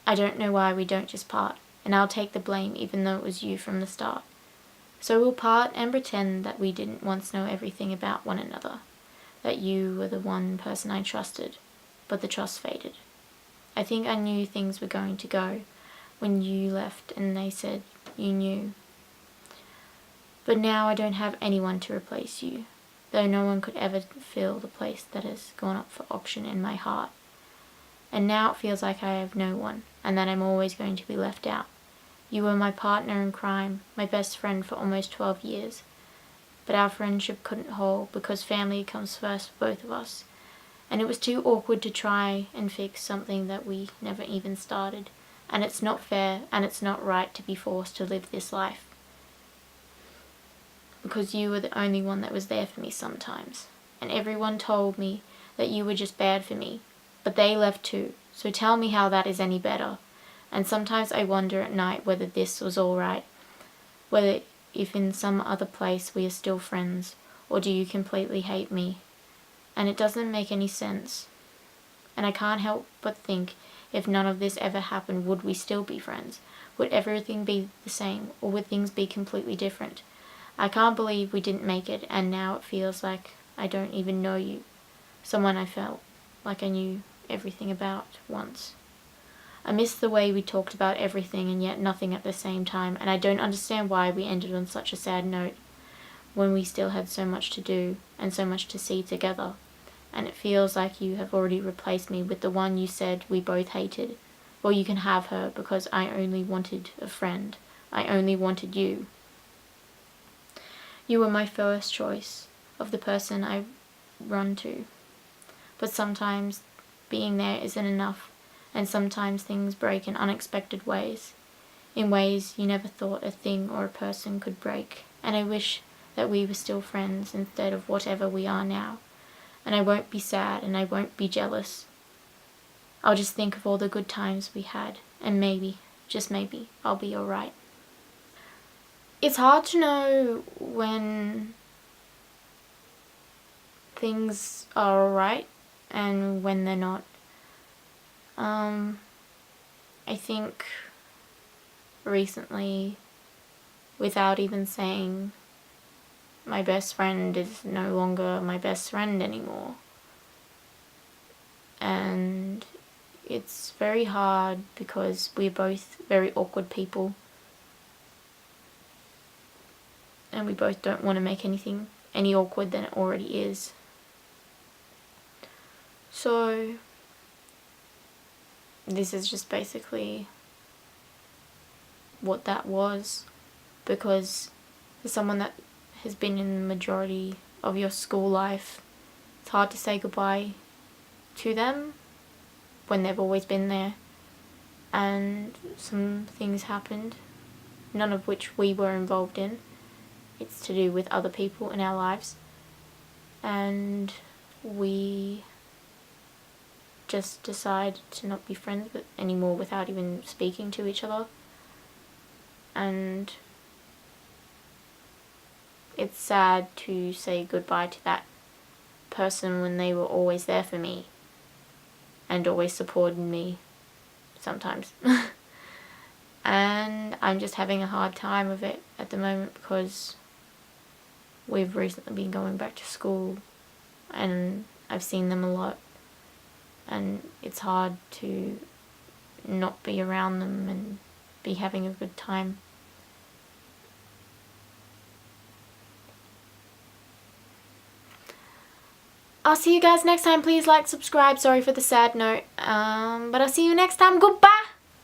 I don't know why we don't just part, and I'll take the blame even though it was you from the start. So we'll part and pretend that we didn't once know everything about one another, that you were the one person I trusted, but the trust faded. I think I knew things were going to go when you left and they said you knew. But now I don't have anyone to replace you, though no one could ever fill the place that has gone up for auction in my heart. And now it feels like I have no one, and that I'm always going to be left out. You were my partner in crime, my best friend for almost 12 years. But our friendship couldn't hold because family comes first for both of us. And it was too awkward to try and fix something that we never even started. And it's not fair and it's not right to be forced to live this life. Because you were the only one that was there for me sometimes. And everyone told me that you were just bad for me. But they left too, so tell me how that is any better. And sometimes I wonder at night whether this was all right. Whether if in some other place we are still friends, or do you completely hate me? And it doesn't make any sense. And I can't help but think, if none of this ever happened, would we still be friends? Would everything be the same, or would things be completely different? I can't believe we didn't make it, and now it feels like I don't even know you. Someone I felt like I knew everything about once. I miss the way we talked about everything and yet nothing at the same time, and I don't understand why we ended on such a sad note when we still had so much to do and so much to see together. And it feels like you have already replaced me with the one you said we both hated. Well, you can have her because I only wanted a friend. I only wanted you. You were my first choice of the person I run to. But sometimes being there isn't enough, and sometimes things break in unexpected ways, in ways you never thought a thing or a person could break. And I wish that we were still friends instead of whatever we are now. And I won't be sad and I won't be jealous. I'll just think of all the good times we had, and maybe, just maybe, I'll be alright. It's hard to know when things are alright and when they're not. I think recently, without even saying, my best friend is no longer my best friend anymore. And it's very hard because we're both very awkward people. And we both don't want to make anything any awkward than it already is. So this is just basically what that was, because for someone that has been in the majority of your school life, it's hard to say goodbye to them when they've always been there. And some things happened, none of which we were involved in. It's to do with other people in our lives, and we just decided to not be friends anymore without even speaking to each other. And it's sad to say goodbye to that person when they were always there for me and always supported me sometimes. And I'm just having a hard time of it at the moment because we've recently been going back to school and I've seen them a lot, and it's hard to not be around them and be having a good time. I'll see you guys next time. Please like, subscribe. Sorry for the sad note. But I'll see you next time. Goodbye.